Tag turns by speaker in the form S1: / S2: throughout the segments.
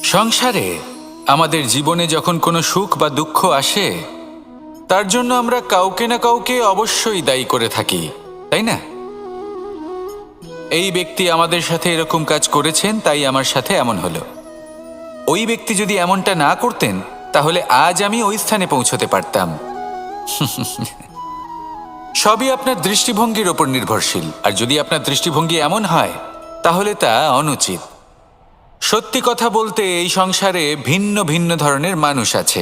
S1: সংসারে আমাদের জীবনে যখন কোনো সুখ বা দুঃখ আসে, তার জন্য আমরা কাউকে না কাউকে অবশ্যই দায়ী করে থাকি, তাই না? এই ব্যক্তি আমাদের সাথে এরকম কাজ করেছেন, তাই আমার সাথে এমন হলো। ওই ব্যক্তি যদি এমনটা না করতেন, তাহলে আজ আমি ওই স্থানে পৌঁছতে পারতাম। সবই আপনার দৃষ্টিভঙ্গির ওপর নির্ভরশীল, আর যদি আপনার দৃষ্টিভঙ্গি এমন হয়, তাহলে তা অনুচিত। সত্যি কথা বলতে, এই সংসারে ভিন্ন ভিন্ন ধরনের মানুষ আছে।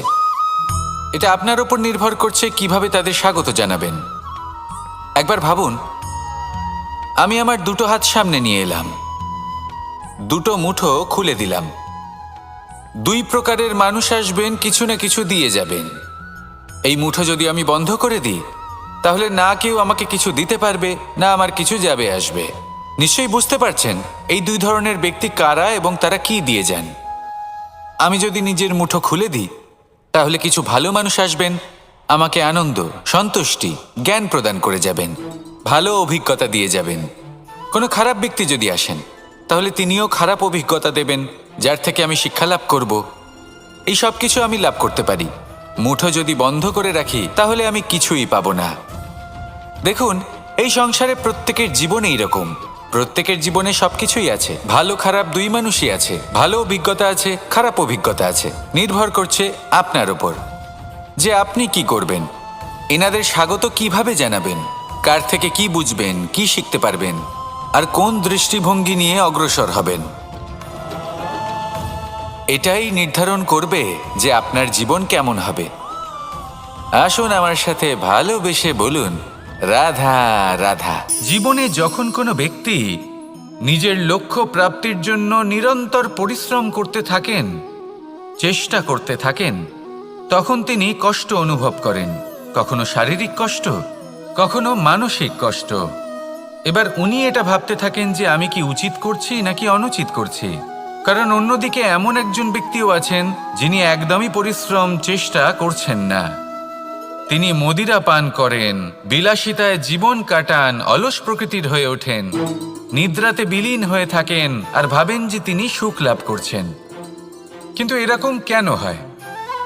S1: এটা আপনার ওপর নির্ভর করছে কিভাবে তাদের স্বাগত জানাবেন। একবার ভাবুন, আমি আমার দুটো হাত সামনে নিয়ে এলাম, দুটো মুঠো খুলে দিলাম। দুই প্রকারের মানুষ আসবেন, কিছু না কিছু দিয়ে যাবেন। এই মুঠো যদি আমি বন্ধ করে দিই, তাহলে না কেউ আমাকে কিছু দিতে পারবে, না আমার কিছু যাবে আসবে। নিশ্চয়ই বুঝতে পারছেন এই দুই ধরনের ব্যক্তি কারা এবং তারা কি দিয়ে যান। আমি যদি নিজের মুঠো খুলে দিই, তাহলে কিছু ভালো মানুষ আসবেন, আমাকে আনন্দ, সন্তুষ্টি, জ্ঞান প্রদান করে যাবেন, ভালো অভিজ্ঞতা দিয়ে যাবেন। কোনো খারাপ ব্যক্তি যদি আসেন, তাহলে তিনিও খারাপ অভিজ্ঞতা দেবেন, যার থেকে আমি শিক্ষা লাভ করব। এই সব কিছু আমি লাভ করতে পারি। মুঠো যদি বন্ধ করে রাখি, তাহলে আমি কিছুই পাবো না। দেখুন, এই সংসারে প্রত্যেকের জীবনে এইরকম। প্রত্যেকের জীবনে সবকিছুই আছে, ভালো খারাপ দুই মানুষই আছে। ভালো অভিজ্ঞতা আছে, খারাপ অভিজ্ঞতা আছে। নির্ভর করছে আপনার ওপর যে আপনি কি করবেন। এনাদের স্বাগত কিভাবে জানাবেন, কার থেকে কি বুঝবেন, কি শিখতে পারবেন, আর কোন দৃষ্টিভঙ্গি নিয়ে অগ্রসর হবেন। এটাই নির্ধারণ করবে যে আপনার জীবন কেমন হবে। আসুন আমার সাথে ভালোবেসে বলুন, রাধা রাধা। জীবনে যখন কোনো ব্যক্তি নিজের লক্ষ্য প্রাপ্তির জন্য নিরন্তর পরিশ্রম করতে থাকেন, চেষ্টা করতে থাকেন, তখন তিনি কষ্ট অনুভব করেন। কখনো শারীরিক কষ্ট, কখনো মানসিক কষ্ট। এবার উনি এটা ভাবতে থাকেন যে আমি কি উচিত করছি নাকি অনুচিত করছি। কারণ অন্যদিকে এমন একজন ব্যক্তিও আছেন যিনি একদমই পরিশ্রম, চেষ্টা করছেন না। তিনি মদিরা পান করেন, বিলাসিতায় জীবন কাটান, অলস প্রকৃতির হয়ে ওঠেন, নিদ্রাতে বিলীন হয়ে থাকেন আর ভাবেন যে তিনি সুখ লাভ করছেন। কিন্তু এরকম কেন হয়?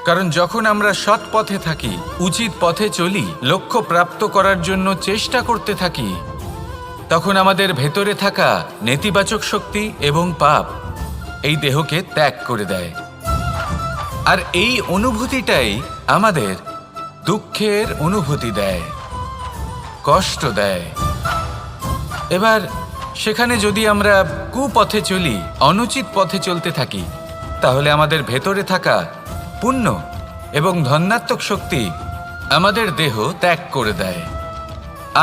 S1: কারণ যখন আমরা সৎ পথে থাকি, উচিত পথে চলি, লক্ষ্য প্রাপ্ত করার জন্য চেষ্টা করতে থাকি, তখন আমাদের ভেতরে থাকা নেতিবাচক শক্তি এবং পাপ এই দেহকে ত্যাগ করে দেয়। আর এই অনুভূতিটাই আমাদের দুঃখের অনুভূতি দেয়, কষ্ট দেয়। এবার সেখানে যদি আমরা কুপথে চলি, অনুচিত পথে চলতে থাকি, তাহলে আমাদের ভেতরে থাকা পুণ্য এবং ধনাত্মক শক্তি আমাদের দেহ ত্যাগ করে দেয়।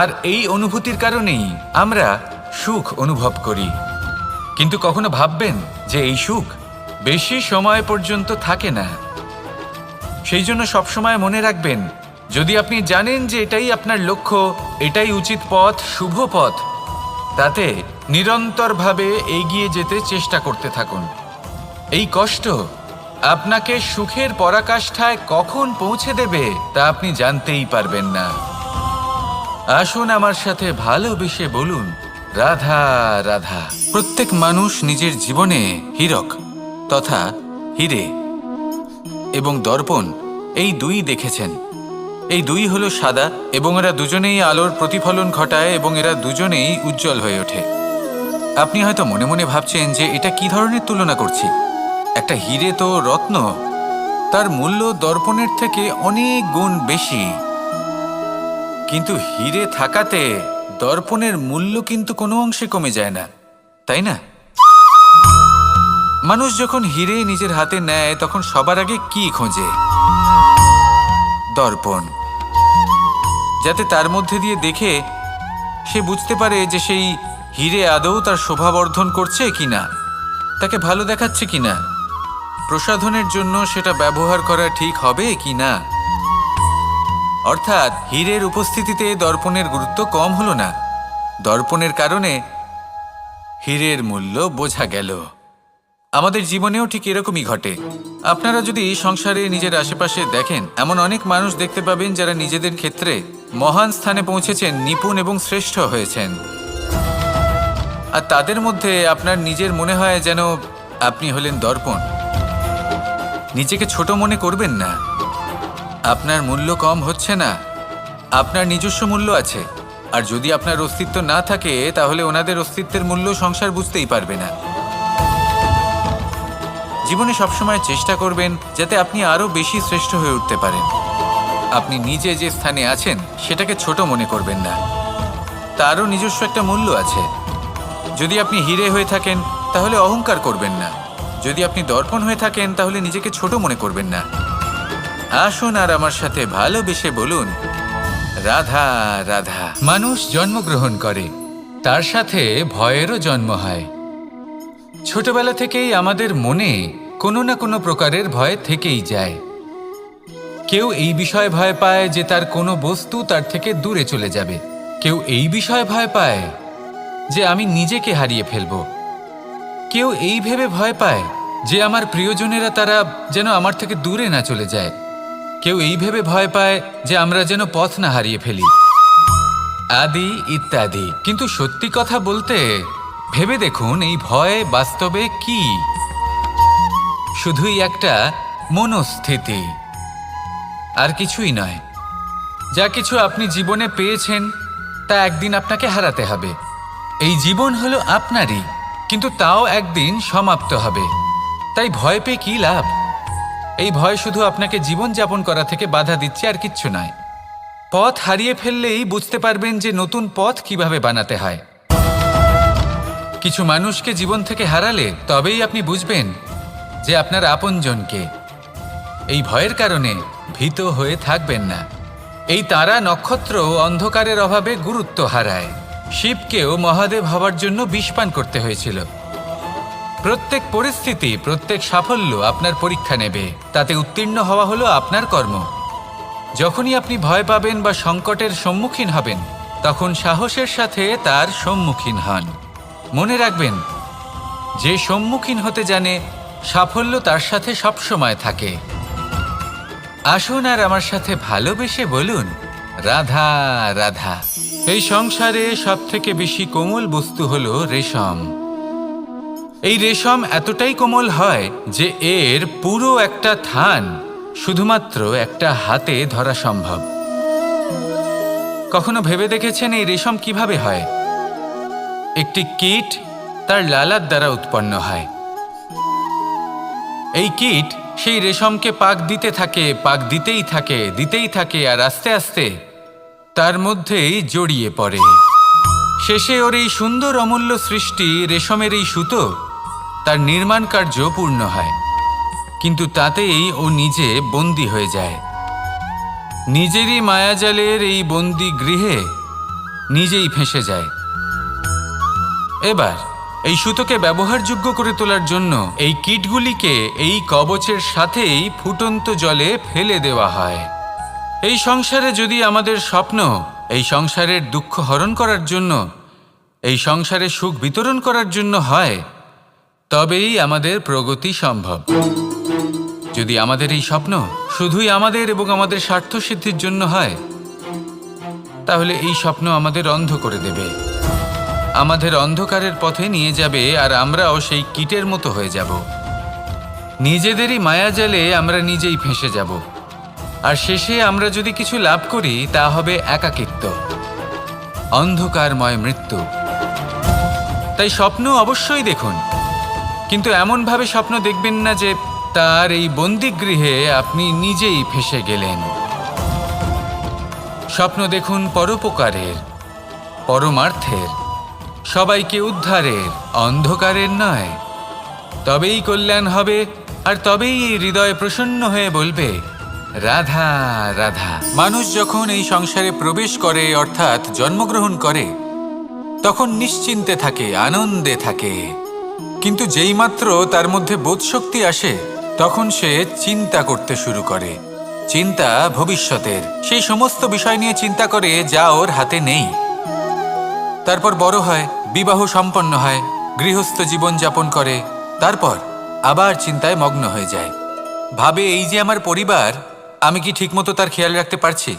S1: আর এই অনুভূতির কারণেই আমরা সুখ অনুভব করি। কিন্তু কখনো ভাববেন যে এই সুখ বেশি সময় পর্যন্ত থাকে না। সেই জন্য সবসময় মনে রাখবেন, যদি আপনি জানেন যে এটাই আপনার লক্ষ্য, এটাই উচিত পথ, শুভ পথ, তাতে নিরন্তরভাবে এগিয়ে যেতে চেষ্টা করতে থাকুন। এই কষ্ট আপনাকে সুখের পরাকাষ্ঠায় কখন পৌঁছে দেবে তা আপনি জানতেই পারবেন না। আসুন আমার সাথে ভালোবেসে বলুন, রাধা রাধা। প্রত্যেক মানুষ নিজের জীবনে হীরক তথা হীরে এবং দর্পণ এই দুই দেখেছেন। এই দুই হলো সাদা এবং এরা দুজনেই আলোর প্রতিফলন ঘটায় এবং এরা দুজনেই উজ্জ্বল হয়ে ওঠে। আপনি হয়তো মনে মনে ভাবছেন যে এটা কি ধরনের তুলনা করছি। একটা হীরে তো রত্ন, তার মূল্য দর্পণের থেকে অনেক গুণ বেশি। কিন্তু হীরে থাকাতে দর্পণের মূল্য কিন্তু কোনো অংশে কমে যায় না, তাই না? মানুষ যখন হীরে নিজের হাতে নেয়, তখন সবার আগে কি খোঁজে? দর্পণ, যাতে তার মধ্যে দিয়ে দেখে সে বুঝতে পারে যে সেই হীরে আদৌ তার শোভাবর্ধন করছে কিনা, তাকে ভালো দেখাচ্ছে কিনা, প্রসাধনের জন্য সেটা ব্যবহার করা ঠিক হবে কিনা। অর্থাৎ হীরের উপস্থিতিতে দর্পণের গুরুত্ব কম হলো না। দর্পণের কারণে হীরের মূল্য বোঝা গেল। আমাদের জীবনেও ঠিক এরকমই ঘটে। আপনারা যদি সংসারে নিজের আশেপাশে দেখেন, এমন অনেক মানুষ দেখতে পাবেন যারা নিজেদের ক্ষেত্রে মহান স্থানে পৌঁছেছেন, নিপুণ এবং শ্রেষ্ঠ হয়েছেন। আর তাদের মধ্যে আপনার নিজের মনে হয় যেন আপনি হলেন দর্পণ। নিজেকে ছোট মনে করবেন না। আপনার মূল্য কম হচ্ছে না, আপনার নিজস্ব মূল্য আছে। আর যদি আপনার অস্তিত্ব না থাকে তাহলে ওনাদের অস্তিত্বের মূল্য সংসার বুঝতেই পারবে না। জীবনে সবসময় চেষ্টা করবেন যাতে আপনি আরও বেশি শ্রেষ্ঠ হয়ে উঠতে পারেন। আপনি নিজে যে স্থানে আছেন সেটাকে ছোট মনে করবেন না, তারও নিজস্ব একটা মূল্য আছে। যদি আপনি হিরে হয়ে থাকেন তাহলে অহংকার করবেন না, যদি আপনি দর্পণ হয়ে থাকেন তাহলে নিজেকে ছোট মনে করবেন না। আসুন আর আমার সাথে ভালোবেসে বলুন, রাধা রাধা। মানুষ জন্মগ্রহণ করে, তার সাথে ভয়েরও জন্ম হয়। ছোটবেলা থেকেই আমাদের মনে কোনো না কোনো প্রকারের ভয় থেকেই যায়। কেউ এই বিষয়ে ভয় পায় যে তার কোনো বস্তু তার থেকে দূরে চলে যাবে। কেউ এই বিষয়ে ভয় পায় যে আমি নিজেকে হারিয়ে ফেলব। কেউ এই ভেবে ভয় পায় যে আমার প্রিয়জনেরা তারা যেন আমার থেকে দূরে না চলে যায়। কেউ এই ভেবে ভয় পায় যে আমরা যেন পথ না হারিয়ে ফেলি, আদি ইত্যাদি। কিন্তু সত্যি কথা বলতে ভেবে দেখুন, এই ভয় বাস্তবে কি? শুধুই একটা মনস্থিতি, আর কিছুই নয়। যা কিছু আপনি জীবনে পেয়েছেন তা একদিন আপনাকে হারাতে হবে। এই জীবন হলো আপনারই, কিন্তু তাও একদিন সমাপ্ত হবে। তাই ভয় পেয়ে কি লাভ? এই ভয় শুধু আপনাকে জীবন যাপন করা থেকে বাধা দিচ্ছে, আর কিচ্ছু নয়। পথ হারিয়ে ফেললেই বুঝতে পারবেন যে নতুন পথ কিভাবে বানাতে হয়। কিছু মানুষকে জীবন থেকে হারালে তবেই আপনি বুঝবেন যে আপনার আপনজনকে। এই ভয়ের কারণে ভীত হয়ে থাকবেন না। এই তারা নক্ষত্র অন্ধকারের অভাবে গুরুত্ব হারায়। শিবকেও মহাদেব হবার জন্য বিষপান করতে হয়েছিল। প্রত্যেক পরিস্থিতি, প্রত্যেক সাফল্য আপনার পরীক্ষা নেবে, তাতে উত্তীর্ণ হওয়া হলো আপনার কর্ম। যখনই আপনি ভয় পাবেন বা সংকটের সম্মুখীন হবেন, তখন সাহসের সাথে তার সম্মুখীন হন। মনে রাখবেন, যে সম্মুখীন হতে জানে সাফল্য তার সাথে সবসময় থাকে। আসুন আর আমার সাথে ভালোবেসে বলুন, রাধা রাধা। এই সংসারে সবথেকে বেশি কোমল বস্তু হলো রেশম। এই রেশম এতটাই কোমল হয় যে এর পুরো একটা থান শুধুমাত্র একটা হাতে ধরা সম্ভব। কখনো ভেবে দেখেছেন এই রেশম কিভাবে হয়? একটি কীট তার লালার দ্বারা উৎপন্ন হয়। এই কীট সেই রেশমকে পাক দিতে থাকে, পাক দিতেই থাকে, আর আস্তে আস্তে তার মধ্যেই জড়িয়ে পড়ে। শেষে ওর এই সুন্দর অমূল্য সৃষ্টি রেশমের এই সুতো, তার নির্মাণ কার্য পূর্ণ হয়। কিন্তু তাতেই ও নিজে বন্দী হয়ে যায়। নিজেরই মায়াজালের এই বন্দী গৃহে নিজেই ফেঁসে যায়। এবার এই সুতোকে ব্যবহারযোগ্য করে তোলার জন্য এই কীটগুলিকে এই কবচের সাথেই ফুটন্ত জলে ফেলে দেওয়া হয়। এই সংসারে যদি আমাদের স্বপ্ন এই সংসারের দুঃখ হরণ করার জন্য, এই সংসারে সুখ বিতরণ করার জন্য হয়, তবেই আমাদের প্রগতি সম্ভব। যদি আমাদের এই স্বপ্ন শুধুই আমাদের এবং আমাদের স্বার্থসিদ্ধির জন্য হয়, তাহলে এই স্বপ্ন আমাদের অন্ধ করে দেবে, আমাদের অন্ধকারের পথে নিয়ে যাবে, আর আমরাও সেই কীটের মতো হয়ে যাব। নিজেদেরই মায়াজালে আমরা নিজেই ফেঁসে যাব, আর শেষে আমরা যদি কিছু লাভ করি তা হবে একাকিত্ব, অন্ধকারময় মৃত্যু। তাই স্বপ্ন অবশ্যই দেখুন, কিন্তু এমনভাবে স্বপ্ন দেখবেন না যে তার এই বন্দিগৃহে আপনি নিজেই ফেঁসে গেলেন। স্বপ্ন দেখুন পরোপকারের, পরমার্থের, সবাইকে উদ্ধারের, অন্ধকারের নয়। তবেই কল্যাণ হবে, আর তবেই এই হৃদয় প্রসন্ন হয়ে বলবে, রাধা রাধা। মানুষ যখন এই সংসারে প্রবেশ করে, অর্থাৎ জন্মগ্রহণ করে, তখন নিশ্চিন্তে থাকে, আনন্দে থাকে। কিন্তু যেইমাত্র তার মধ্যে বোধশক্তি আসে, তখন সে চিন্তা করতে শুরু করে। চিন্তা ভবিষ্যতের, সেই সমস্ত বিষয় নিয়ে চিন্তা করে যা ওর হাতে নেই। তারপর বড় হয়, বিবাহ সম্পন্ন হয়, গৃহস্থ জীবন যাপন করে, তারপর আবার চিন্তায় মগ্ন হয়ে যায়। ভাবে, এই যে আমার পরিবার, আমি কি ঠিকমতো তার খেয়াল রাখতে পারছি?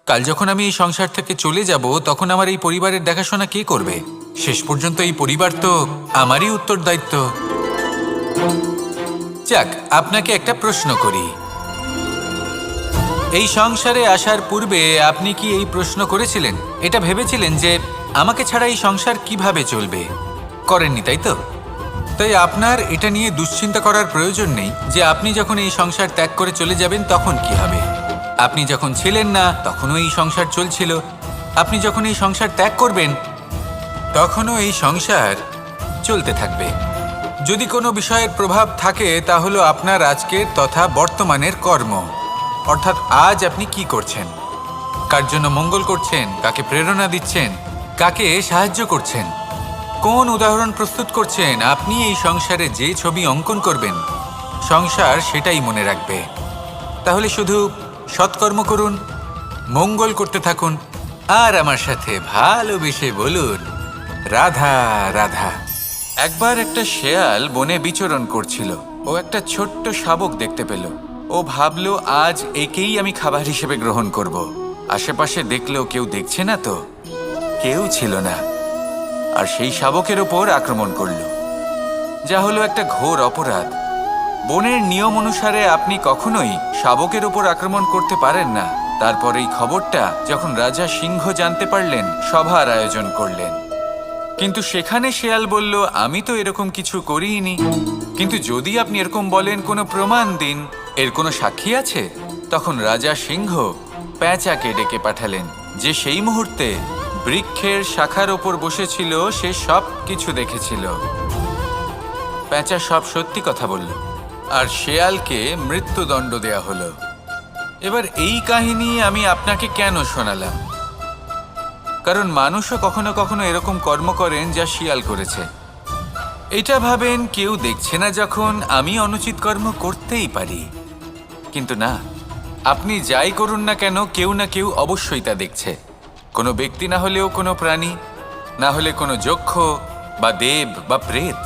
S1: কাল যখন আমি এই সংসার থেকে চলে যাব, তখন আমার এই পরিবারের দেখাশোনা কে করবে? শেষ পর্যন্ত এই পরিবার তো আমারই উত্তরদায়িত্ব। যাক, আপনাকে একটা প্রশ্ন করি। এই সংসারে আসার পূর্বে আপনি কি এই প্রশ্ন করেছিলেন, এটা ভেবেছিলেন যে আমাকে ছাড়া এই সংসার কিভাবে চলবে? করেননি, তাই তো? তাই আপনার এটা নিয়ে দুশ্চিন্তা করার প্রয়োজন নেই যে আপনি যখন এই সংসার ত্যাগ করে চলে যাবেন তখন কি হবে। আপনি যখন ছিলেন না তখনও এই সংসার চলছিল, আপনি যখন এই সংসার ত্যাগ করবেন তখনও এই সংসার চলতে থাকবে। যদি কোনো বিষয়ের প্রভাব থাকে তা হলো আপনার আজকের তথা বর্তমানের কর্ম, অর্থাৎ আজ আপনি কি করছেন, কার জন্য মঙ্গল করছেন, কাকে প্রেরণা দিচ্ছেন, কাকে সাহায্য করছেন, কোন উদাহরণ প্রস্তুত করছেন। আপনি এই সংসারে যে ছবি অঙ্কন করবেন সংসার সেটাই মনে রাখবে। তাহলে শুধু সৎকর্ম করুন, মঙ্গল করতে থাকুন, আর আমার সাথে ভালোবেসে বলুন রাধা রাধা। একবার একটা শেয়াল বনে বিচরণ করছিল। ও একটা ছোট্ট শাবক দেখতে পেল। ও ভাবলো আজ একেই আমি খাবার হিসেবে গ্রহণ করব। আশেপাশে দেখলো কেউ দেখছে না, তো কেউ ছিল না, আর সেই শাবকের ওপর আক্রমণ করল, যা হলো একটা ঘোর অপরাধ। বনের নিয়ম অনুসারে আপনি কখনোই শাবকের ওপর আক্রমণ করতে পারেন না। তারপর এই খবরটা যখন রাজা সিংহ জানতে পারলেন, সভার আয়োজন করলেন। কিন্তু সেখানে শেয়াল বলল, আমি তো এরকম কিছু করিনি। কিন্তু যদি আপনি এরকম বলেন, কোনো প্রমাণ দিন, এর কোনো সাক্ষী আছে? তখন রাজা সিংহ পেঁচাকে ডেকে পাঠালেন, যে সেই মুহূর্তে বৃক্ষের শাখার ওপর বসেছিল, সে সব কিছু দেখেছিল। পেঁচা সব সত্যি কথা বলল, আর শেয়ালকে মৃত্যুদণ্ড দেয়া হলো। এবার এই কাহিনী আমি আপনাকে কেন শোনালাম? কারণ মানুষও কখনো কখনো এরকম কর্ম করেন যা শিয়াল করেছে। এটা ভাবেন কেউ দেখছে না, যখন আমি অনুচিত কর্ম করতেই পারি। কিন্তু না, আপনি যাই করুন না কেন, কেউ না কেউ অবশ্যই তা দেখছে। কোনো ব্যক্তি না হলেও কোনো প্রাণী, না হলে কোনো যক্ষ বা দেব বা প্রেত।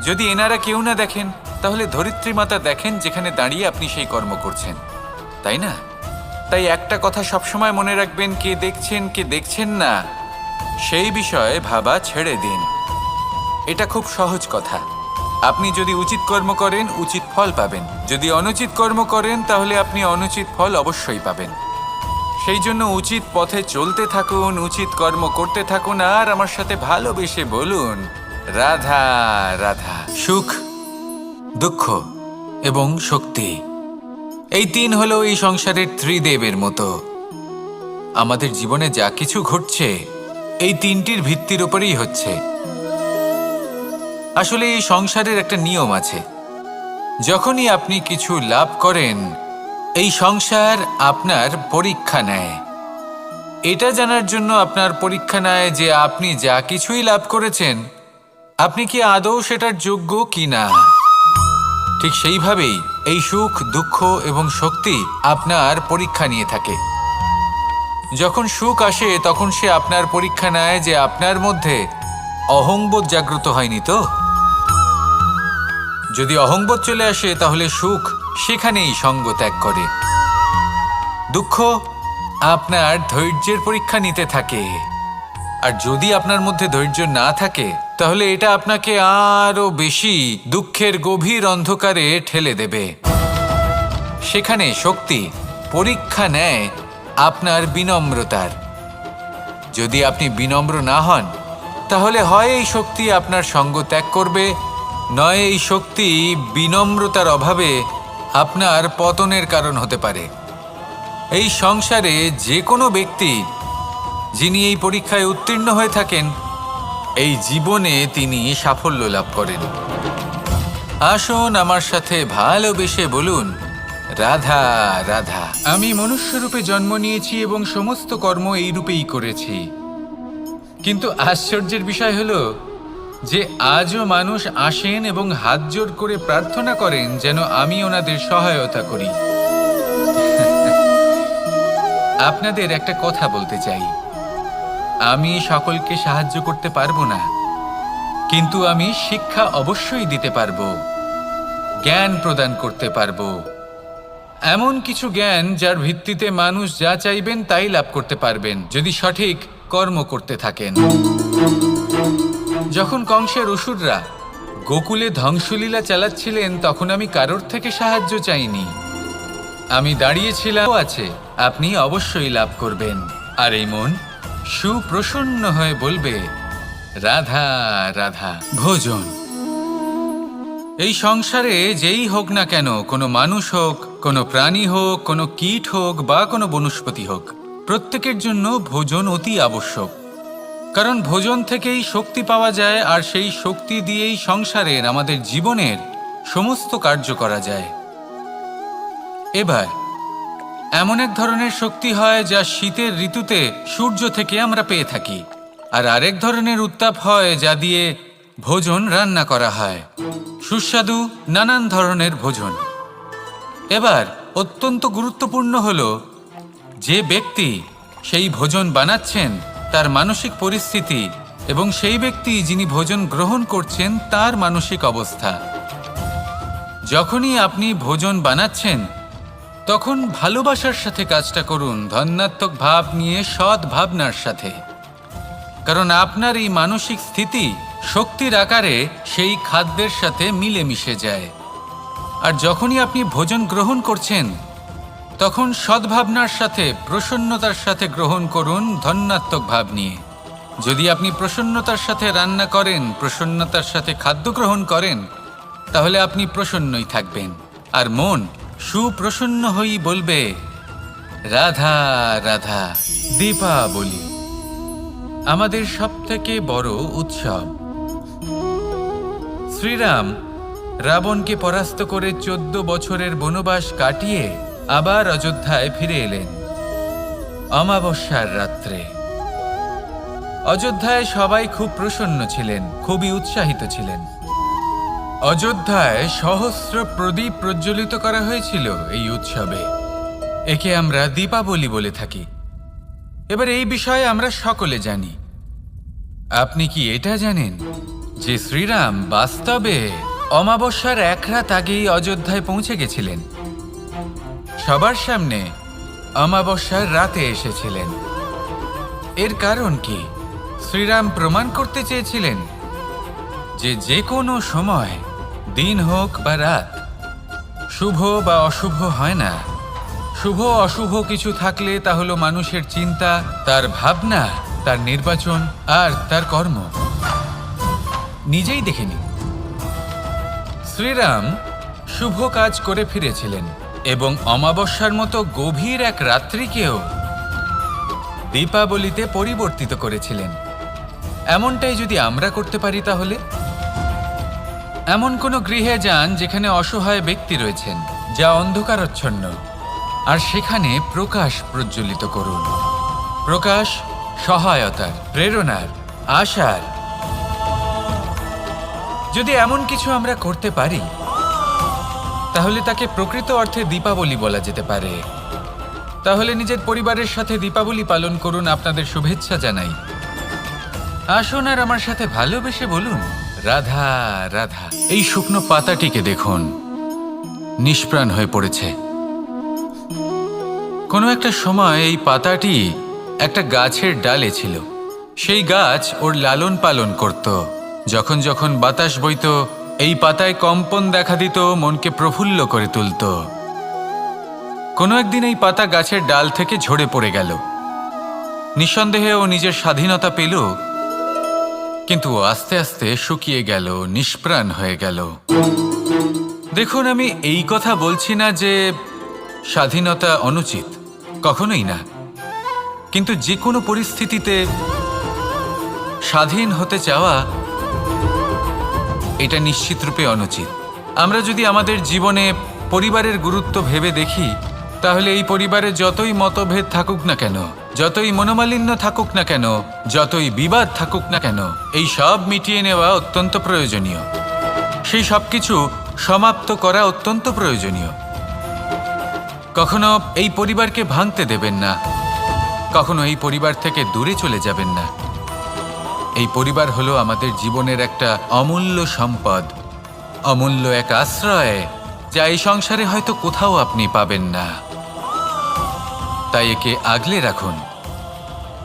S1: যদি এনারা কেউ না দেখেন, তাহলে ধরিত্রী মাতা দেখেন, যেখানে দাঁড়িয়ে আপনি সেই কর্ম করছেন, তাই না? তাই একটা কথা সবসময় মনে রাখবেন, কে দেখছেন কে দেখছেন না সেই বিষয়ে ভাবা ছেড়ে দিন। এটা খুব সহজ কথা। আপনি যদি উচিত কর্ম করেন, উচিত ফল পাবেন। যদি অনুচিত কর্ম করেন, তাহলে আপনি অনুচিত ফল অবশ্যই পাবেন। সেই জন্য উচিত পথে চলতে থাকুন, উচিত কর্ম করতে থাকুন, আর আমার সাথে ভালোবেসে বলুন রাধা রাধা। সুখ, দুঃখ এবং শক্তি, এই তিন হলো এই সংসারের ত্রিদেবের মতো। আমাদের জীবনে যা কিছু ঘটছে এই তিনটির ভিত্তির উপরেই হচ্ছে। আসলে এই সংসারের একটা নিয়ম আছে, যখনই আপনি কিছু লাভ করেন, এই সংসার আপনার পরীক্ষা নেয়। এটা জানার জন্য আপনার পরীক্ষা নেয় যে আপনি যা কিছুই লাভ করেছেন, আপনি কি আদৌ সেটার যোগ্য কি না। ঠিক সেইভাবেই এই সুখ, দুঃখ এবং শক্তি আপনার পরীক্ষা নিয়ে থাকে। যখন সুখ আসে, তখন সে আপনার পরীক্ষা নেয় যে আপনার মধ্যে অহংবোধ জাগ্রত হয়নি তো। যদি অহংবোধ চলে আসে, তাহলে সুখ সেখানেই সঙ্গ ত্যাগ করে। দুঃখ আপনার ধৈর্যের পরীক্ষা নিতে থাকে, আর যদি আপনার মধ্যে ধৈর্য না থাকে, তাহলে এটা আপনাকে আরো বেশি দুঃখের গভীর অন্ধকারে ঠেলে দেবে। সেখানে শক্তি পরীক্ষা নেয় আপনার বিনম্রতার। যদি আপনি বিনম্র না হন, তাহলে হয় এই শক্তি আপনার সঙ্গ ত্যাগ করবে, নয় এই শক্তি বিনম্রতার অভাবে আপনার পতনের কারণ হতে পারে। এই সংসারে যে কোনো ব্যক্তি যিনি এই পরীক্ষায় উত্তীর্ণ হয়ে থাকেন, এই জীবনে তিনি সাফল্য লাভ করেন। আসুন আমার সাথে ভালোবেসে বলুন রাধা রাধা। আমি মনুষ্যরূপে জন্ম নিয়েছি এবং সমস্ত কর্ম এই রূপেই করেছি। কিন্তু আশ্চর্যের বিষয় হলো যে আজও মানুষ আসেন এবং হাত জোড় করে প্রার্থনা করেন যেন আমি ওনাদের সহায়তা করি। আপনাদের একটা কথা বলতে চাই, আমি সকলকে সাহায্য করতে পারবো না, কিন্তু আমি শিক্ষা অবশ্যই দিতে পারবো, জ্ঞান প্রদান করতে পারবো। এমন কিছু জ্ঞান যার ভিত্তিতে মানুষ যা চাইবেন তাই লাভ করতে পারবেন, যদি সঠিক কর্ম করতে থাকেন। যখন কংসের অসুররা গোকুলে ধ্বংসলীলা চালাচ্ছিলেন তখন আমি কারোর থেকে সাহায্য চাইনি। আমি দাঁড়িয়েছিলাম আছে, আপনি অবশ্যই লাভ করবেন। আর এই মন সুপ্রসন্ন হয়ে বলবে, রাধা রাধা। ভোজন এই সংসারে যেই হোক না কেন, কোনো মানুষ হোক, কোনো প্রাণী হোক, কোনো কীট হোক বা কোনো বনস্পতি হোক, প্রত্যেকের জন্য ভোজন অতি আবশ্যক। কারণ ভোজন থেকেই শক্তি পাওয়া যায়, আর সেই শক্তি দিয়েই সংসারের, আমাদের জীবনের সমস্ত কার্য করা যায়। এবার এমন এক ধরনের শক্তি হয় যা শীতের ঋতুতে সূর্য থেকে আমরা পেয়ে থাকি, আর আরেক ধরনের উত্তাপ হয় যা দিয়ে ভোজন রান্না করা হয়, সুস্বাদু নানান ধরনের ভোজন। এবার অত্যন্ত গুরুত্বপূর্ণ হলো যে ব্যক্তি সেই ভোজন বানাচ্ছেন তার মানসিক পরিস্থিতি এবং সেই ব্যক্তি যিনি ভোজন গ্রহণ করছেন তার মানসিক অবস্থা। যখনই আপনি ভোজন বানাচ্ছেন তখন ভালোবাসার সাথে কাজটা করুন, ধন্যাত্মক ভাব নিয়ে, সৎ ভাবনার সাথে। কারণ আপনার এই মানসিক স্থিতি শক্তির আকারে সেই খাদ্যের সাথে মিলে মিশে যায়। আর যখনই আপনি ভোজন গ্রহণ করছেন তখন সদ্ভাবনার সাথে, প্রসন্নতার সাথে গ্রহণ করুন, ধন্যাত্মক ভাব নিয়ে। যদি আপনি প্রসন্নতার সাথে রান্না করেন, প্রসন্নতার সাথে খাদ্য গ্রহণ করেন, তাহলে আপনি প্রসন্নই থাকবেন। আর মন সুপ্রসন্ন হয়েই বলবে, রাধা রাধা। দীপাবলি আমাদের সবথেকে বড় উৎসব। শ্রীরাম রাবণকে পরাস্ত করে 14 বছরের বনবাস কাটিয়ে আবার অযোধ্যায় ফিরে এলেন অমাবস্যার রাত্রে। অযোধ্যায় সবাই খুব প্রসন্ন ছিলেন, খুবই উৎসাহিত ছিলেন। অযোধ্যায় সহস্র প্রদীপ প্রজ্বলিত করা হয়েছিল এই উৎসবে। একে আমরা দীপাবলি বলে থাকি। এবার এই বিষয়ে আমরা সকলে জানি। আপনি কি এটা জানেন যে শ্রীরাম বাস্তবে অমাবস্যার এক রাত আগেই অযোধ্যায় পৌঁছে গেছিলেন? সবার সামনে অমাবস্যার রাতে এসেছিলেন। এর কারণ কি? শ্রীরাম প্রমাণ করতে চেয়েছিলেন যে যে কোনো সময়, দিন হোক বা রাত, শুভ বা অশুভ হয় না। শুভ অশুভ কিছু থাকলে তা হলো মানুষের চিন্তা, তার ভাবনা, তার নির্বাচন আর তার কর্ম। নিজেই দেখে নিন, শ্রীরাম শুভ কাজ করে ফিরেছিলেন এবং অমাবস্যার মতো গভীর এক রাত্রিকেও দীপাবলিতে পরিবর্তিত করেছিলেন। এমনটাই যদি আমরা করতে পারি, তাহলে এমন কোনো গৃহে যান যেখানে অসহায় ব্যক্তি রয়েছেন, যা অন্ধকারাচ্ছন্ন, আর সেখানে প্রকাশ প্রজ্বলিত করুন। প্রকাশ সহায়তার, প্রেরণার, আশার। যদি এমন কিছু আমরা করতে পারি তাহলে তাকে প্রকৃত অর্থে দীপাবলি বলা যেতে পারে। তাহলে নিজের পরিবারের সাথে দীপাবলি পালন করুন। আপনাদের শুভেচ্ছা জানাই। আসুন আর আমার সাথে ভালোবেসে বলুন, রাধা রাধা। এই শুকনো পাতাটিকে দেখুন, নিষ্প্রাণ হয়ে পড়েছে। কোনো একটা সময় এই পাতাটি একটা গাছের ডালে ছিল। সেই গাছ ওর লালন পালন করত। যখন যখন বাতাস বইত, এই পাতায় কম্পন দেখা দিত, মনকে প্রফুল্ল করে তুলত। কোনো একদিন এই পাতা গাছের ডাল থেকে ঝরে পড়ে গেল। নিঃসন্দেহে ও নিজের স্বাধীনতা পেল, কিন্তু আস্তে আস্তে শুকিয়ে গেল, নিষ্প্রাণ হয়ে গেল। দেখুন, আমি এই কথা বলছি না যে স্বাধীনতা অনুচিত, কখনোই না। কিন্তু যে কোনো পরিস্থিতিতে স্বাধীন হতে চাওয়া, এটা নিশ্চিতরূপে অনুচিত। আমরা যদি আমাদের জীবনে পরিবারের গুরুত্ব ভেবে দেখি, তাহলে এই পরিবারে যতই মতভেদ থাকুক না কেন, যতই মনোমালিন্য থাকুক না কেন, যতই বিবাদ থাকুক না কেন, এই সব মিটিয়ে নেওয়া অত্যন্ত প্রয়োজনীয়। সেই সব কিছু সমাপ্ত করা অত্যন্ত প্রয়োজনীয়। কখনো এই পরিবারকে ভাঙতে দেবেন না, কখনো এই পরিবার থেকে দূরে চলে যাবেন না। এই পরিবার হলো আমাদের জীবনের একটা অমূল্য সম্পদ, অমূল্য এক আশ্রয়, যা এই সংসারে হয়তো কোথাও আপনি পাবেন না। তাই একে আগলে রাখুন।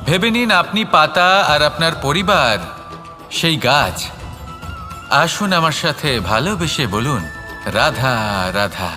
S1: ভেবে নিন, আপনি পাতা আর আপনার পরিবার সেই গাছ। আসুন আমার সাথে ভালোবেসে বলুন রাধা রাধা।